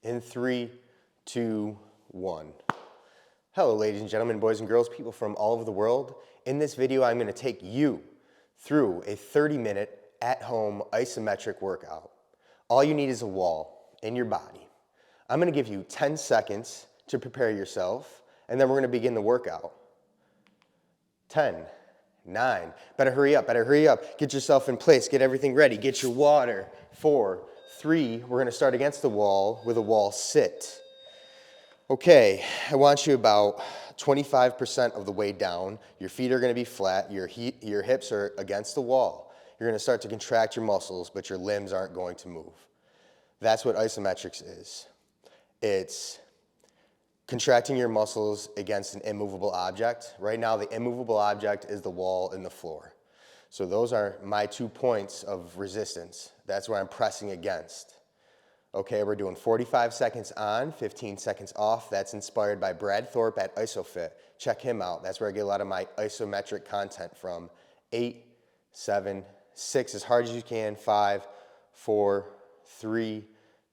In 3, 2, 1. Hello, ladies and gentlemen, boys and girls, people from all over the world. In this video, I'm going to take you through a 30-minute at-home isometric workout. All you need is a wall in your body. I'm going to give you 10 seconds to prepare yourself, and then we're going to begin the workout. 10, 9, better hurry up, get yourself in place, get everything ready, get your water. 4, 3, we're going to start against the wall with a wall sit. Okay, I want you about 25% of the way down. Your feet are going to be flat, your hips are against the wall. You're going to start to contract your muscles, but your limbs aren't going to move. That's what isometrics is. It's contracting your muscles against an immovable object. Right now, the immovable object is the wall and the floor. So those are my 2 points of resistance. That's where I'm pressing against. Okay, we're doing 45 seconds on, 15 seconds off. That's inspired by Brad Thorpe at IsoFit. Check him out. That's where I get a lot of my isometric content from. 8, 7, 6, as hard as you can. 5, 4, 3,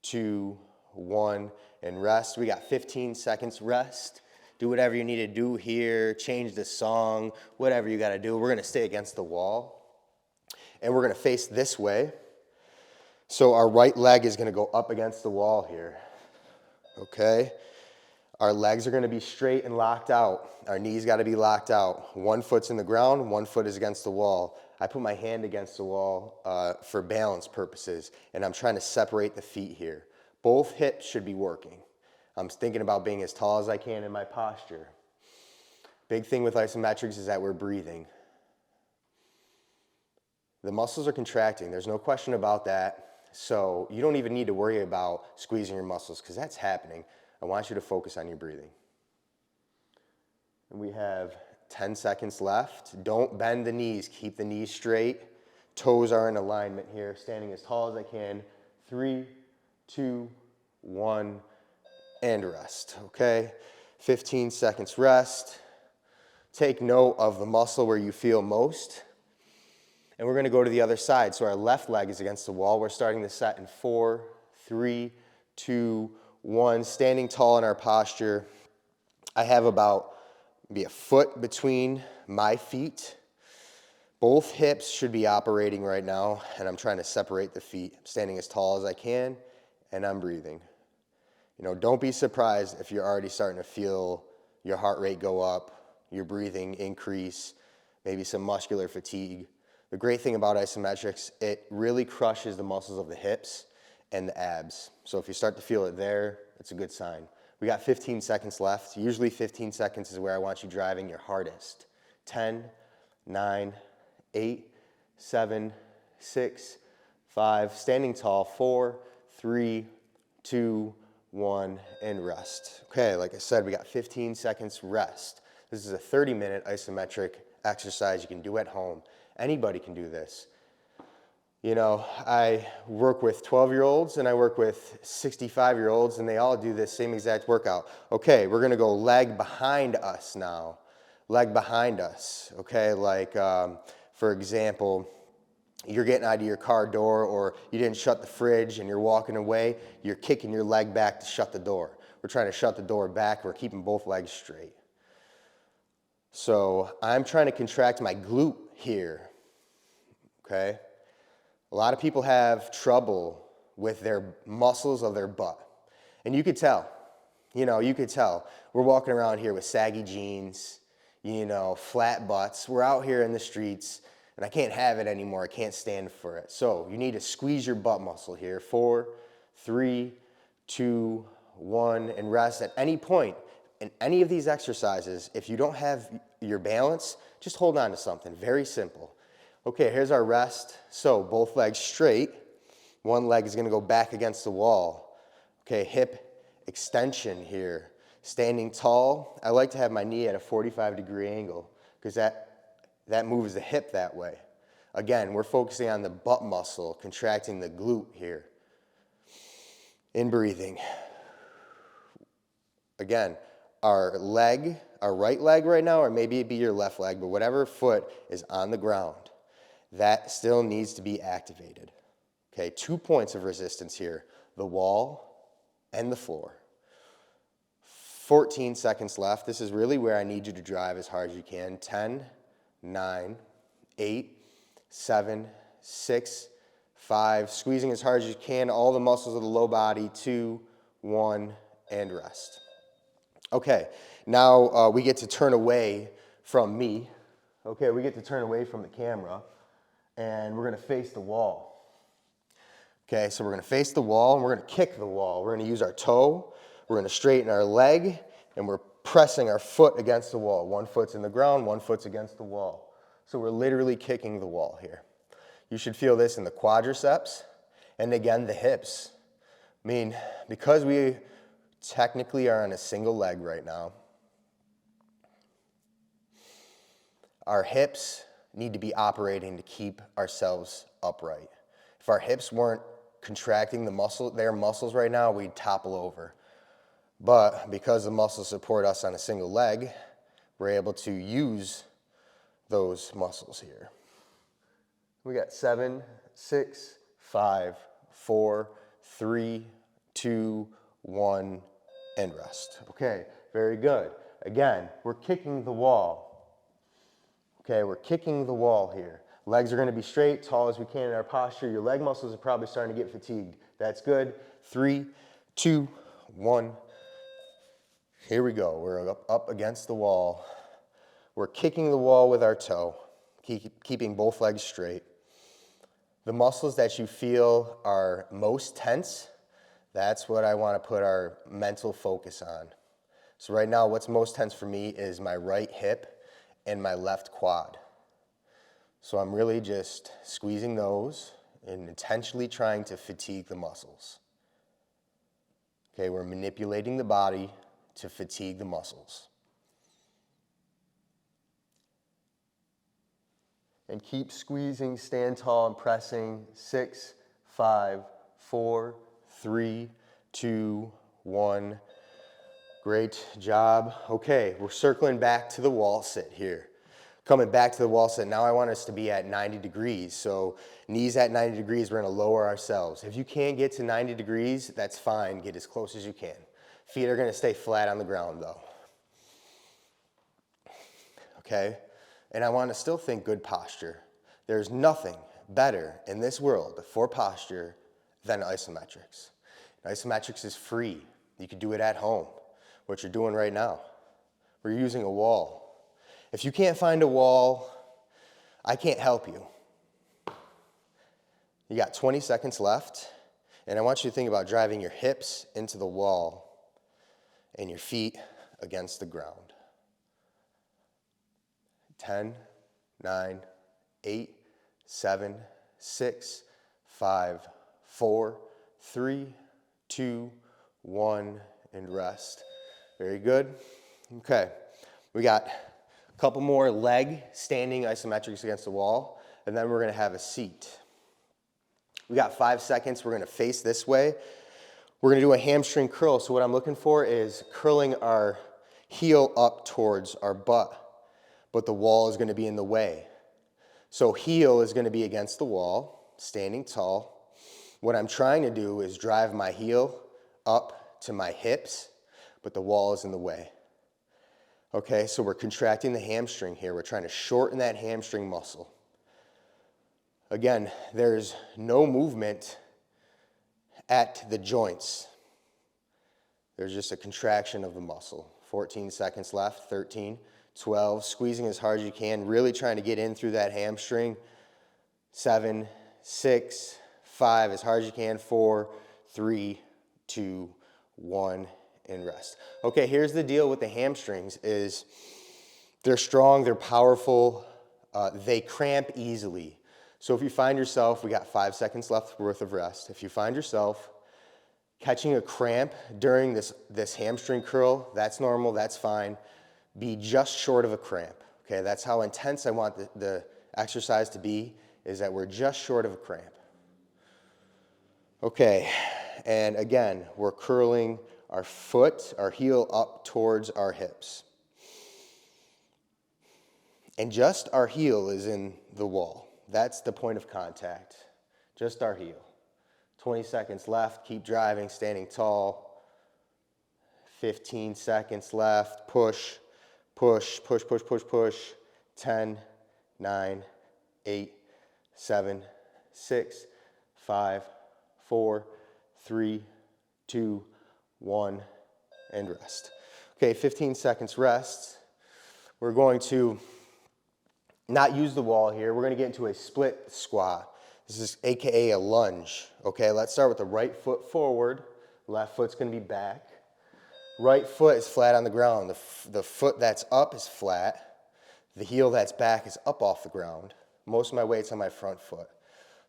2, 1, and rest. We got 15 seconds rest. Do whatever you need to do here, change the song, whatever you got to do. We're going to stay against the wall, and we're going to face this way. So our right leg is going to go up against the wall here, okay? Our legs are going to be straight and locked out. Our knees got to be locked out. One foot's in the ground, one foot is against the wall. I put my hand against the wall for balance purposes, and I'm trying to separate the feet here. Both hips should be working. I'm thinking about being as tall as I can in my posture. Big thing with isometrics is that we're breathing. The muscles are contracting. There's no question about that. So you don't even need to worry about squeezing your muscles because that's happening. I want you to focus on your breathing. And we have 10 seconds left. Don't bend the knees. Keep the knees straight. Toes are in alignment here. Standing as tall as I can. 3, 2, 1, and rest. Okay? 15 seconds rest. Take note of the muscle where you feel most. And we're going to go to the other side. So our left leg is against the wall. We're starting the set in 4, 3, 2, 1. Standing tall in our posture. I have about maybe a foot between my feet. Both hips should be operating right now, and I'm trying to separate the feet. I'm standing as tall as I can, and I'm breathing. You know, don't be surprised if you're already starting to feel your heart rate go up, your breathing increase, maybe some muscular fatigue. The great thing about isometrics, it really crushes the muscles of the hips and the abs. So if you start to feel it there, it's a good sign. We got 15 seconds left. Usually 15 seconds is where I want you driving your hardest. 10, 9, 8, 7, 6, 5, standing tall, 4, 3, 2, 1, and rest. Okay, like I said, we got 15 seconds rest. This is a 30-minute isometric exercise you can do at home. Anybody can do this. You know, I work with 12-year-olds and I work with 65-year-olds, and they all do this same exact workout. Okay, we're gonna go leg behind us now. Leg behind us, okay? Like, for example, you're getting out of your car door, or you didn't shut the fridge and you're walking away, you're kicking your leg back to shut the door. We're trying to shut the door back, we're keeping both legs straight. So I'm trying to contract my glute here, okay? A lot of people have trouble with their muscles of their butt. And you could tell, you know, you could tell. We're walking around here with saggy jeans, you know, flat butts. We're out here in the streets, and I can't have it anymore. I can't stand for it. So you need to squeeze your butt muscle here. 4, 3, 2, 1, and rest at any point. In any of these exercises, if you don't have your balance, just hold on to something. Very simple. Okay, here's our rest. So both legs straight. One leg is going to go back against the wall. Okay, hip extension here. Standing tall. I like to have my knee at a 45-degree angle because that moves the hip that way. Again, we're focusing on the butt muscle, contracting the glute here. In breathing. Again, our right leg right now, or maybe it'd be your left leg, but whatever foot is on the ground, that still needs to be activated. Okay, 2 points of resistance here. The wall and the floor. 14 seconds left. This is really where I need you to drive as hard as you can. 10, 9, 8, 7, 6, 5. Squeezing as hard as you can, all the muscles of the low body. 2, 1, and rest. Okay, now we get to turn away from me. Okay, we get to turn away from the camera, and we're going to face the wall. Okay, so we're going to face the wall, and we're going to kick the wall. We're going to use our toe, we're going to straighten our leg, and we're pressing our foot against the wall. One foot's in the ground, one foot's against the wall. So we're literally kicking the wall here. You should feel this in the quadriceps, and again, the hips. I mean, because we technically are on a single leg right now, our hips need to be operating to keep ourselves upright. If our hips weren't contracting their muscles right now, we'd topple over. But because the muscles support us on a single leg, we're able to use those muscles here. We got 7, 6, 5, 4, 3, 2, 1, and rest. Okay, very good. Again, we're kicking the wall. Okay, we're kicking the wall here. Legs are going to be straight, tall as we can in our posture. Your leg muscles are probably starting to get fatigued. That's good. 3, 2, 1. Here we go. We're up against the wall. We're kicking the wall with our toe, keeping both legs straight. The muscles that you feel are most tense, that's what I want to put our mental focus on. So right now, what's most tense for me is my right hip and my left quad. So I'm really just squeezing those and intentionally trying to fatigue the muscles. Okay, we're manipulating the body to fatigue the muscles. And keep squeezing, stand tall and pressing. 6, 5, 4, 3, 2, 1. Great job. Okay, we're circling back to the wall sit here. Coming back to the wall sit, now I want us to be at 90 degrees. So knees at 90 degrees, we're going to lower ourselves. If you can't get to 90 degrees, that's fine. Get as close as you can. Feet are going to stay flat on the ground though. Okay? And I want to still think good posture. There's nothing better in this world for posture than isometrics. Isometrics is free. You can do it at home, what you're doing right now. We're using a wall. If you can't find a wall, I can't help you. You got 20 seconds left, and I want you to think about driving your hips into the wall and your feet against the ground. 10, 9, 8, 7, 6, 5, 4, 3, 2, 1, and rest. Very good. Okay, we got a couple more leg standing isometrics against the wall, and then we're going to have a seat. We got 5 seconds. We're going to face this way. We're going to do a hamstring curl. So what I'm looking for is curling our heel up towards our butt, but the wall is going to be in the way. So heel is going to be against the wall, standing tall. What I'm trying to do is drive my heel up to my hips, but the wall is in the way. Okay, so we're contracting the hamstring here. We're trying to shorten that hamstring muscle. Again, there's no movement at the joints. There's just a contraction of the muscle. 14 seconds left, 13, 12, squeezing as hard as you can, really trying to get in through that hamstring. 7, 6, 5, as hard as you can, 4, 3, 2, 1, and rest. Okay, here's the deal with the hamstrings is they're strong, they're powerful, they cramp easily. So if you find yourself, we got 5 seconds left worth of rest. If you find yourself catching a cramp during this hamstring curl, that's normal, that's fine. Be just short of a cramp. Okay, that's how intense I want the exercise to be, is that we're just short of a cramp. Okay, and again, we're curling our foot, our heel up towards our hips. And just our heel is in the wall. That's the point of contact, just our heel. 20 seconds left, keep driving, standing tall. 15 seconds left. Push, push, push, push, push, push. 10, 9, 8, 7, 6, 5, 4, 3, 2, 1, and rest. Okay, 15 seconds rest. We're going to not use the wall here. We're going to get into a split squat. This is AKA a lunge. Okay, let's start with the right foot forward. Left foot's going to be back. Right foot is flat on the ground. The foot that's up is flat. The heel that's back is up off the ground. Most of my weight's on my front foot.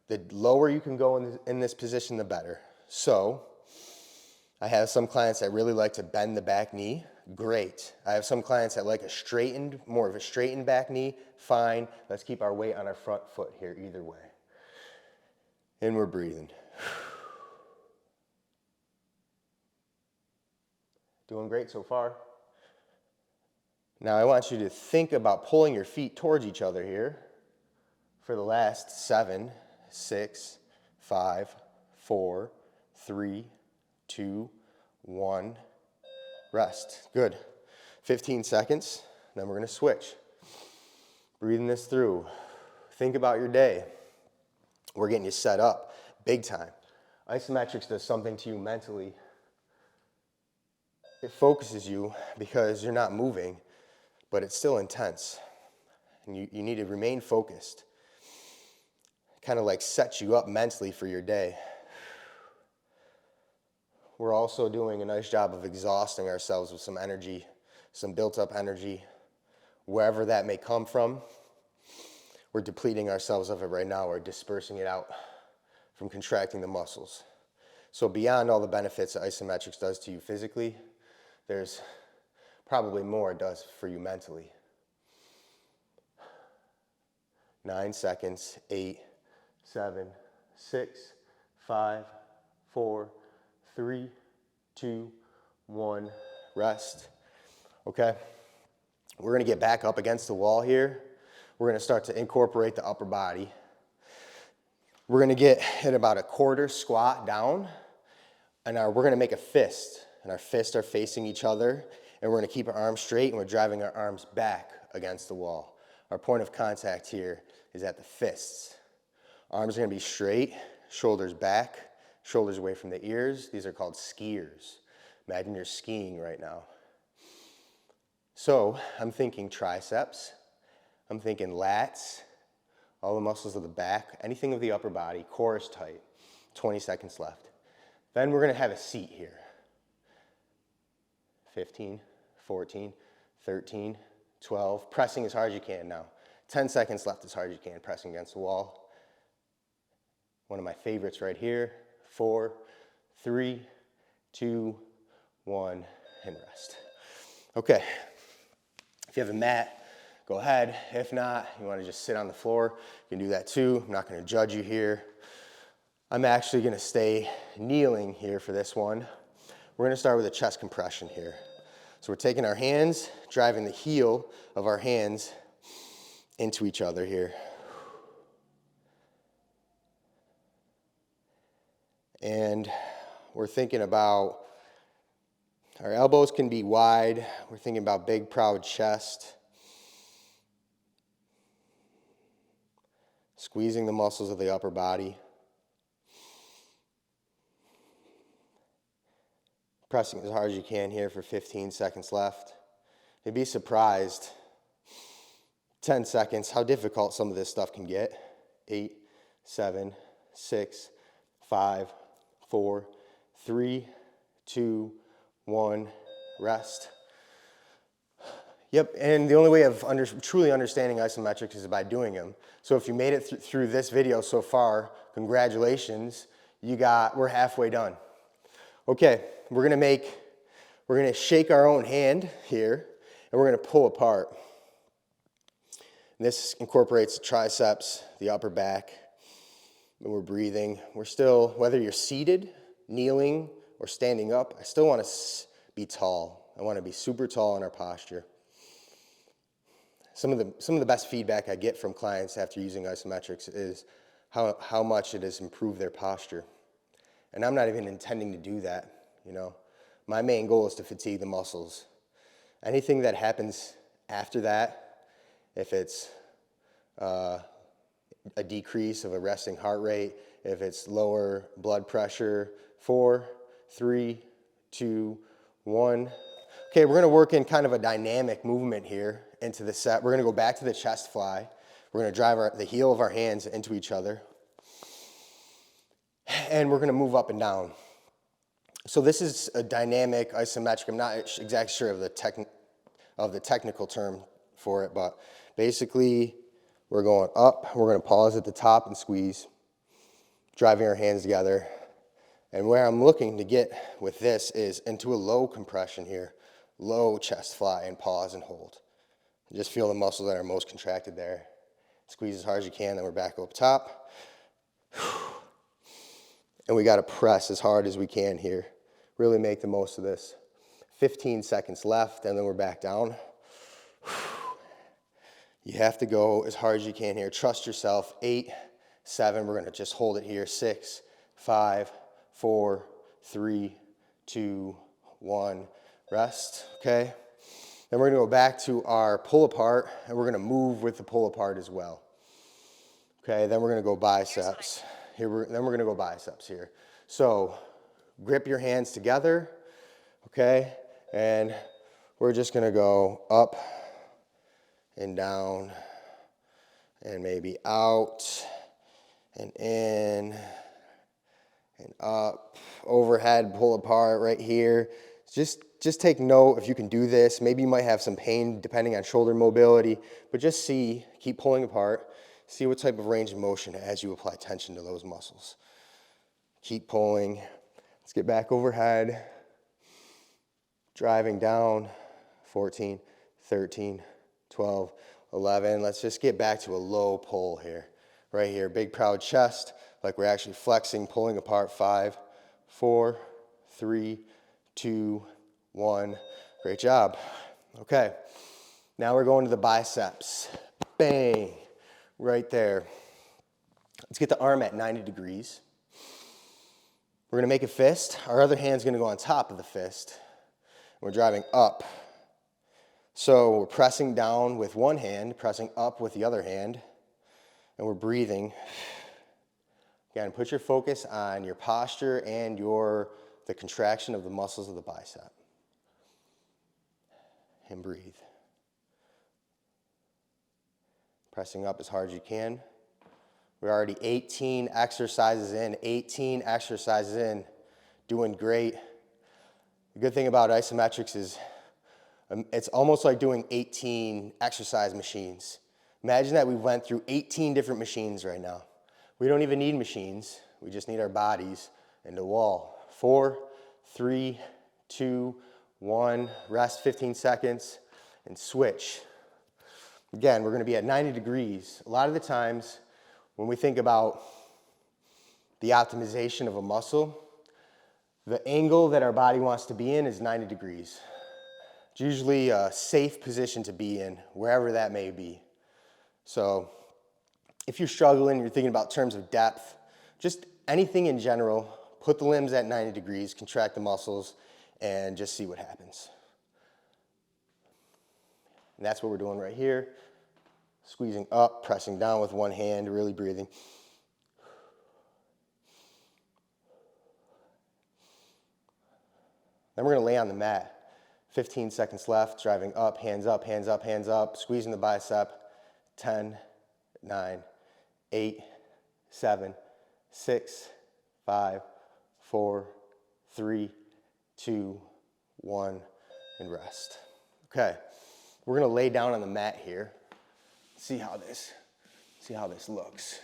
The lower you can go in this position, the better. So, I have some clients that really like to bend the back knee. Great. I have some clients that like more of a straightened back knee. Fine. Let's keep our weight on our front foot here either way. And we're breathing. Doing great so far. Now I want you to think about pulling your feet towards each other here for the last 7, 6, 5, 4, 3, 2, 1. Rest. Good. 15 seconds, then we're going to switch. Breathing this through. Think about your day. We're getting you set up big time. Isometrics does something to you mentally. It focuses you because you're not moving, but it's still intense. And you need to remain focused. Kind of like sets you up mentally for your day. We're also doing a nice job of exhausting ourselves with some energy, some built up energy, wherever that may come from. We're depleting ourselves of it right now. We're dispersing it out from contracting the muscles. So beyond all the benefits that Isometrics does to you physically, there's probably more it does for you mentally. 9 seconds, 8, 7, 6, 5, 4, 3, 2, 1, rest. Okay, we're going to get back up against the wall here. We're going to start to incorporate the upper body. We're going to get at about a quarter squat down, and we're going to make a fist, and our fists are facing each other, and we're going to keep our arms straight, and we're driving our arms back against the wall. Our point of contact here is at the fists. Arms are going to be straight, shoulders back, shoulders away from the ears. These are called skiers. Imagine you're skiing right now. So I'm thinking triceps. I'm thinking lats, all the muscles of the back, anything of the upper body. Core is tight. 20 seconds left. Then we're going to have a seat here. 15, 14, 13, 12. Pressing as hard as you can now. 10 seconds left as hard as you can, pressing against the wall. One of my favorites right here. 4, 3, 2, 1, and rest. Okay, if you have a mat, go ahead. If not, you want to just sit on the floor, you can do that too. I'm not going to judge you here. I'm actually going to stay kneeling here for this one. We're going to start with a chest compression here. So we're taking our hands, driving the heel of our hands into each other here. And we're thinking about our elbows can be wide. We're thinking about big, proud chest. Squeezing the muscles of the upper body. Pressing as hard as you can here for 15 seconds left. You'd be surprised, 10 seconds, how difficult some of this stuff can get. 8, 7, 6, 5, 4, 3, 2, 1, rest. Yep, and the only way of truly understanding isometrics is by doing them. So if you made it through this video so far, congratulations, we're halfway done. Okay, we're gonna shake our own hand here, and we're gonna pull apart. And this incorporates the triceps, the upper back, and we're breathing. We're still, whether you're seated, kneeling, or standing up, I still want to be tall. I want to be super tall in our posture. Some of the best feedback I get from clients after using isometrics is how much it has improved their posture. And I'm not even intending to do that, My main goal is to fatigue the muscles. Anything that happens after that, if it's a decrease of a resting heart rate, if it's lower blood pressure, 4, 3, 2, 1. Okay, we're gonna work in kind of a dynamic movement here into the set. We're gonna go back to the chest fly. We're gonna drive the heel of our hands into each other. And we're gonna move up and down. So this is a dynamic isometric. I'm not exactly sure of the technical term for it, but basically we're going up. We're gonna pause at the top and squeeze, driving our hands together. And where I'm looking to get with this is into a low compression here, low chest fly, and pause and hold. Just feel the muscles that are most contracted there. Squeeze as hard as you can, then we're back up top. And we gotta press as hard as we can here. Really make the most of this. 15 seconds left, and then we're back down. You have to go as hard as you can here. Trust yourself. 8, 7, we're gonna just hold it here. 6, 5, 4, 3, 2, 1. Rest, okay? Then we're gonna go back to our pull apart, and we're gonna move with the pull apart as well. Okay, then we're gonna go biceps. Then we're gonna go biceps here. So grip your hands together, okay? And we're just gonna go up and down and maybe out and in and up, overhead, pull apart right here. Just take note if you can do this. Maybe you might have some pain depending on shoulder mobility, but just see, keep pulling apart, see what type of range of motion as you apply tension to those muscles. Keep pulling. Let's get back overhead. Driving down, 14, 13, 12, 11. Let's just get back to a low pull here. Right here, big proud chest, like we're actually flexing, pulling apart. 5, 4, 3, 2, 1. Great job. Okay, now we're going to the biceps. Bang, right there. Let's get the arm at 90 degrees. We're gonna make a fist. Our other hand's gonna go on top of the fist. We're driving up. So we're pressing down with one hand, pressing up with the other hand, and we're breathing. Again, put your focus on your posture and the contraction of the muscles of the bicep. And breathe. Pressing up as hard as you can. We're already 18 exercises in, doing great. The good thing about isometrics is it's almost like doing 18 exercise machines. Imagine that we went through 18 different machines right now. We don't even need machines. We just need our bodies and a wall. 4, 3, 2, 1. Rest 15 seconds and switch. Again, we're gonna be at 90 degrees. A lot of the times when we think about the optimization of a muscle, the angle that our body wants to be in is 90 degrees. It's usually a safe position to be in, wherever that may be. So if you're struggling, you're thinking about terms of depth, just anything in general, put the limbs at 90 degrees, contract the muscles, and just see what happens. And that's what we're doing right here. Squeezing up, pressing down with one hand, really breathing. Then we're gonna lay on the mat. 15 seconds left, driving up, hands up, hands up, hands up, squeezing the bicep. 10, 9, 8, 7, 6, 5, 4, 3, 2, 1, and rest. Okay, we're gonna lay down on the mat here. See how this looks.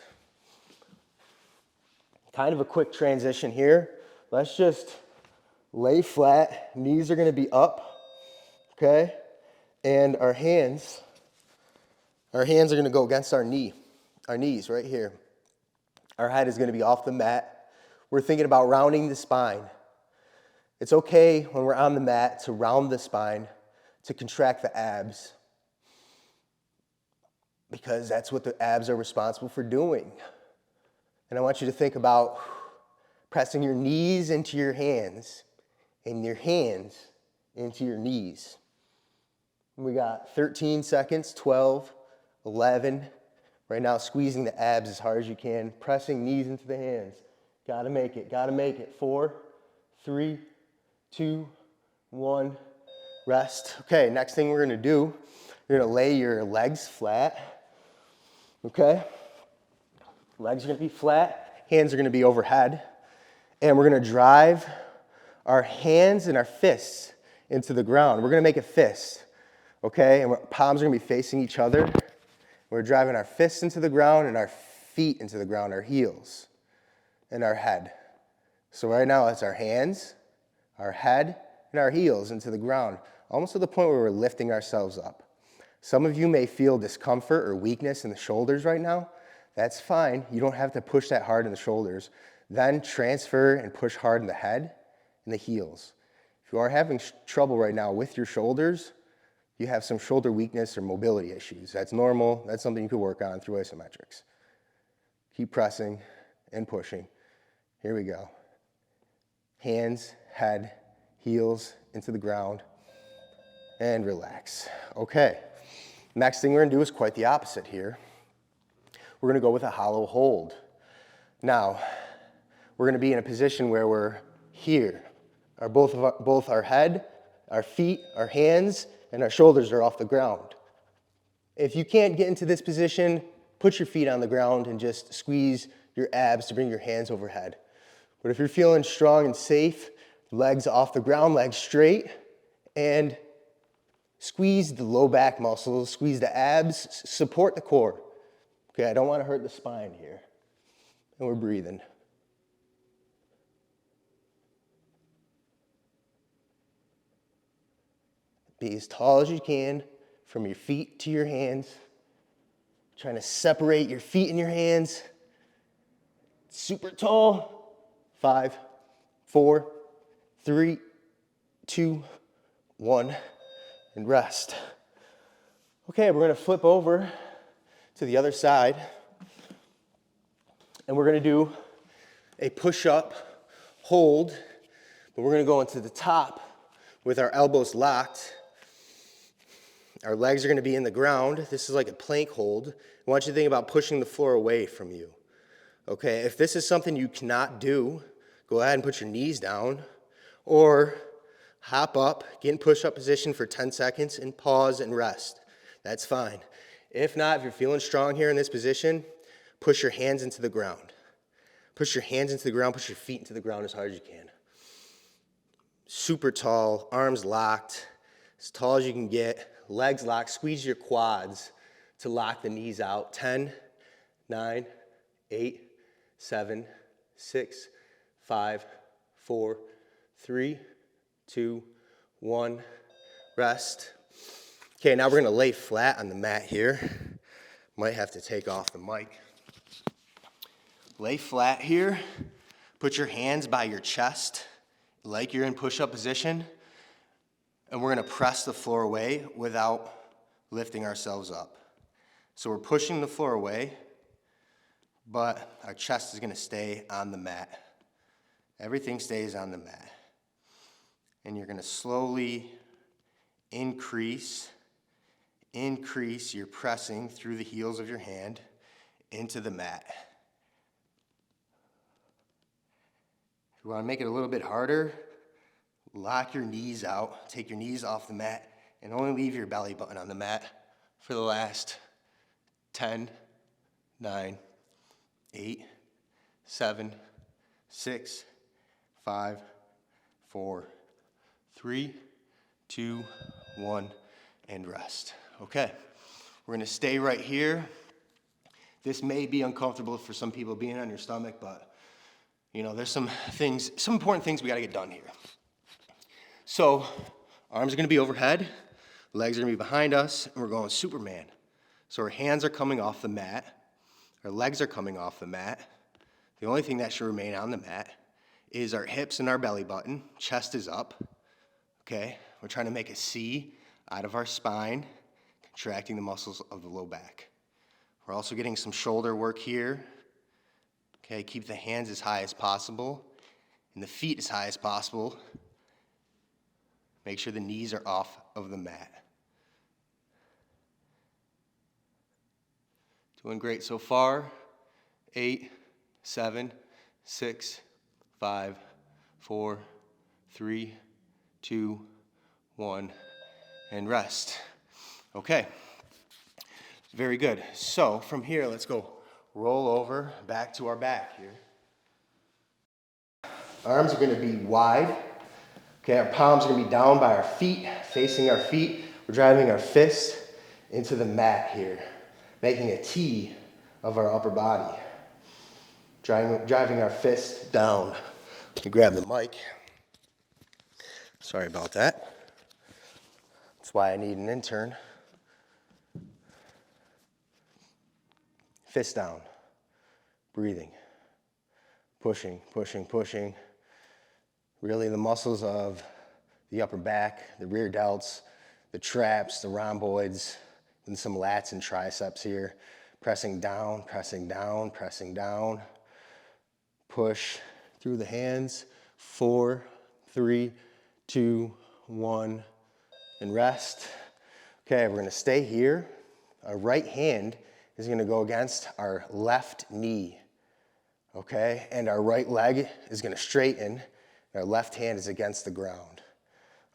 Kind of a quick transition here. Let's just lay flat. Knees are gonna be up, okay? And our hands are gonna go against our knees right here. Our head is gonna be off the mat. We're thinking about rounding the spine. It's okay when we're on the mat to round the spine, to contract the abs, because that's what the abs are responsible for doing. And I want you to think about pressing your knees into your hands and your hands into your knees. We got 13 seconds, 12, 11. Right now, squeezing the abs as hard as you can, pressing knees into the hands. Gotta make it, gotta make it. 4, 3, 2, 1, rest. Okay, next thing we're gonna do, you're gonna lay your legs flat, okay? Legs are gonna be flat, hands are gonna be overhead, and we're gonna drive our hands and our fists into the ground. We're gonna make a fist, okay? And our palms are gonna be facing each other. We're driving our fists into the ground and our feet into the ground, our heels and our head. So right now it's our hands, our head, and our heels into the ground, almost to the point where we're lifting ourselves up. Some of you may feel discomfort or weakness in the shoulders right now. That's fine. You don't have to push that hard in the shoulders. Then transfer and push hard in the head and the heels. If you are having trouble right now with your shoulders, you have some shoulder weakness or mobility issues. That's normal. That's something you could work on through isometrics. Keep pressing and pushing. Here we go. Hands, head, heels into the ground, and relax. Okay. Next thing we're gonna do is quite the opposite here. We're gonna go with a hollow hold. Now, we're gonna be in a position where we're here. Both our head, our feet, our hands, and our shoulders are off the ground. If you can't get into this position, put your feet on the ground and just squeeze your abs to bring your hands overhead. But if you're feeling strong and safe, legs off the ground, legs straight, and squeeze the low back muscles, squeeze the abs, support the core. Okay, I don't want to hurt the spine here. And we're breathing. Be as tall as you can from your feet to your hands. Trying to separate your feet and your hands. Super tall. 5, 4, 3, 2, 1, and rest. Okay, we're gonna flip over to the other side, and we're gonna do a push-up, hold, but we're gonna go into the top with our elbows locked. Our legs are gonna be in the ground. This is like a plank hold. I want you to think about pushing the floor away from you. Okay, if this is something you cannot do, go ahead and put your knees down, or hop up, get in push-up position for 10 seconds, and pause and rest. That's fine. If not, if you're feeling strong here in this position, push your hands into the ground. Push your hands into the ground, push your feet into the ground as hard as you can. Super tall, arms locked, as tall as you can get. Legs locked, squeeze your quads to lock the knees out. 10, 9, 8, 7, 6, 5, 4, 3, 2, 1, rest. Okay, now we're gonna lay flat on the mat here. Might have to take off the mic. Lay flat here. Put your hands by your chest like you're in push-up position. And we're gonna press the floor away without lifting ourselves up. So we're pushing the floor away, but our chest is gonna stay on the mat. Everything stays on the mat. And you're gonna slowly increase your pressing through the heels of your hand into the mat. If you wanna make it a little bit harder, lock your knees out, take your knees off the mat, and only leave your belly button on the mat for the last 10, 9, 8, 7, 6, 5, 4, 3, 2, 1, and rest. Okay, we're gonna stay right here. This may be uncomfortable for some people being on your stomach, but you know, there's some important things we gotta get done here. So, arms are gonna be overhead, legs are gonna be behind us, and we're going Superman. So our hands are coming off the mat, our legs are coming off the mat. The only thing that should remain on the mat is our hips and our belly button, chest is up, okay? We're trying to make a C out of our spine, contracting the muscles of the low back. We're also getting some shoulder work here. Okay, keep the hands as high as possible and the feet as high as possible. Make sure the knees are off of the mat. Doing great so far. 8, 7, 6, 5, 4, 3, 2, 1, and rest. Okay, very good. So from here, let's go roll over back to our back here. Arms are going to be wide. Okay, our palms are going to be down by our feet, facing our feet. We're driving our fists into the mat here, making a T of our upper body. Driving our fist down. Let me grab the mic. Sorry about that. That's why I need an intern. Fist down. Breathing. Pushing, pushing, pushing. Really the muscles of the upper back, the rear delts, the traps, the rhomboids, and some lats and triceps here. Pressing down, pressing down, pressing down. Push through the hands. 4, 3, 2, 1, and rest. Okay, we're gonna stay here. Our right hand is gonna go against our left knee. Okay, and our right leg is gonna straighten. Our left hand is against the ground.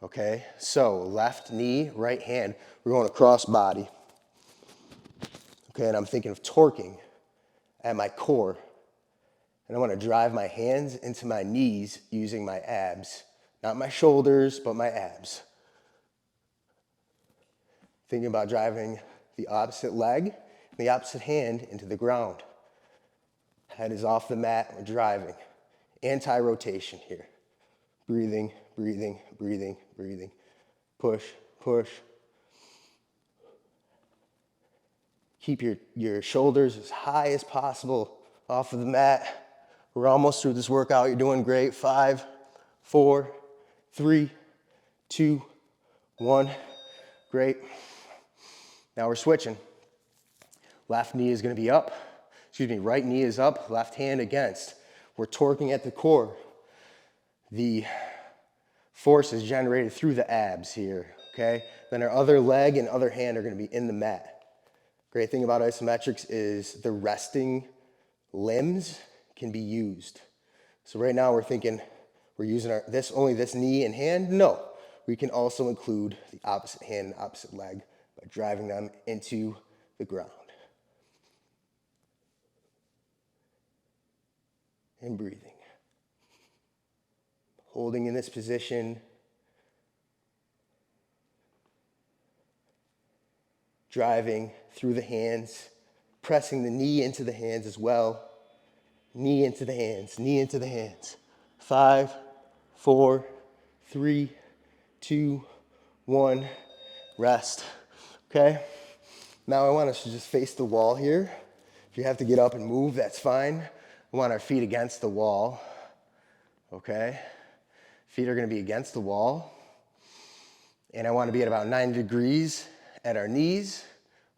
Okay, so left knee, right hand, we're going across body. Okay, and I'm thinking of torquing at my core. And I want to drive my hands into my knees using my abs. Not my shoulders, but my abs. Thinking about driving the opposite leg and the opposite hand into the ground. Head is off the mat, we're driving. Anti-rotation here. Breathing, breathing, breathing, breathing. Push, push. Keep your shoulders as high as possible off of the mat. We're almost through this workout. You're doing great. 5, 4, 3, 2, 1. Great. Now we're switching. Left knee is going to be up. Excuse me, right knee is up, left hand against. We're torquing at the core. The force is generated through the abs here, okay? Then our other leg and other hand are going to be in the mat. Great thing about isometrics is the resting limbs can be used. So right now we're thinking we're using only this knee and hand. No, we can also include the opposite hand and opposite leg by driving them into the ground. And breathing. Holding in this position. Driving through the hands, pressing the knee into the hands as well. Knee into the hands, knee into the hands. 5, 4, 3, 2, 1, rest. Okay? Now I want us to just face the wall here. If you have to get up and move, that's fine. We want our feet against the wall. Okay? Feet are gonna be against the wall. And I want to be at about 90 degrees at our knees.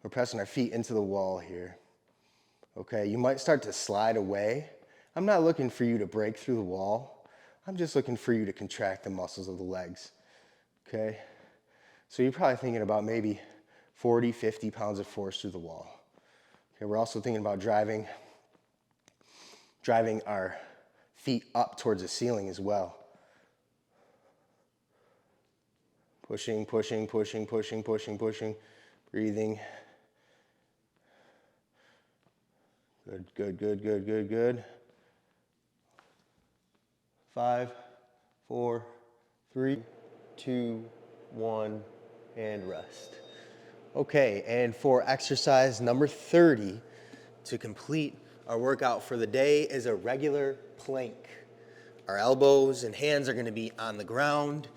We're pressing our feet into the wall here. Okay, you might start to slide away. I'm not looking for you to break through the wall. I'm just looking for you to contract the muscles of the legs. Okay, so you're probably thinking about maybe 40, 50 pounds of force through the wall. Okay, we're also thinking about driving our feet up towards the ceiling as well. Pushing, pushing, pushing, pushing, pushing, pushing. Breathing. Good, good, good, good, good, good. 5, 4, 3, 2, 1, and rest. Okay, and for exercise number 30, to complete our workout for the day is a regular plank. Our elbows and hands are going to be on the ground.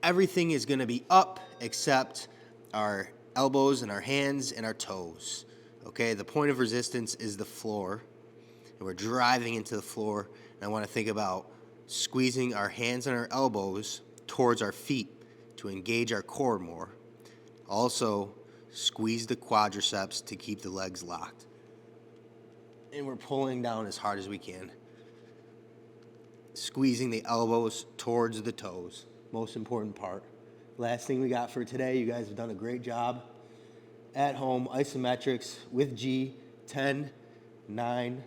Everything is going to be up except our elbows and our hands and our toes. Okay, the point of resistance is the floor, and we're driving into the floor. And I want to think about squeezing our hands and our elbows towards our feet to engage our core more. Also, squeeze the quadriceps to keep the legs locked. And we're pulling down as hard as we can. Squeezing the elbows towards the toes. most important part. Last thing we got for today, you guys have done a great job. At home, isometrics with G, 10, 9,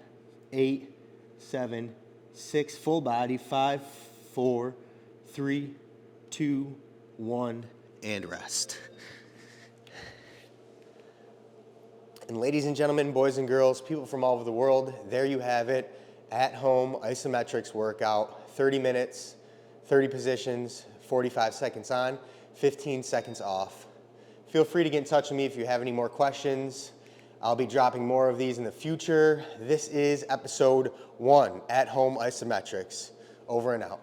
8, 7, 6, full body, 5, 4, 3, 2, 1, and rest. And ladies and gentlemen, boys and girls, people from all over the world, there you have it. At home, isometrics workout, 30 minutes, 30 positions, 45 seconds on, 15 seconds off. Feel free to get in touch with me if you have any more questions. I'll be dropping more of these in the future. This is episode 1, At Home Isometrics. Over and out.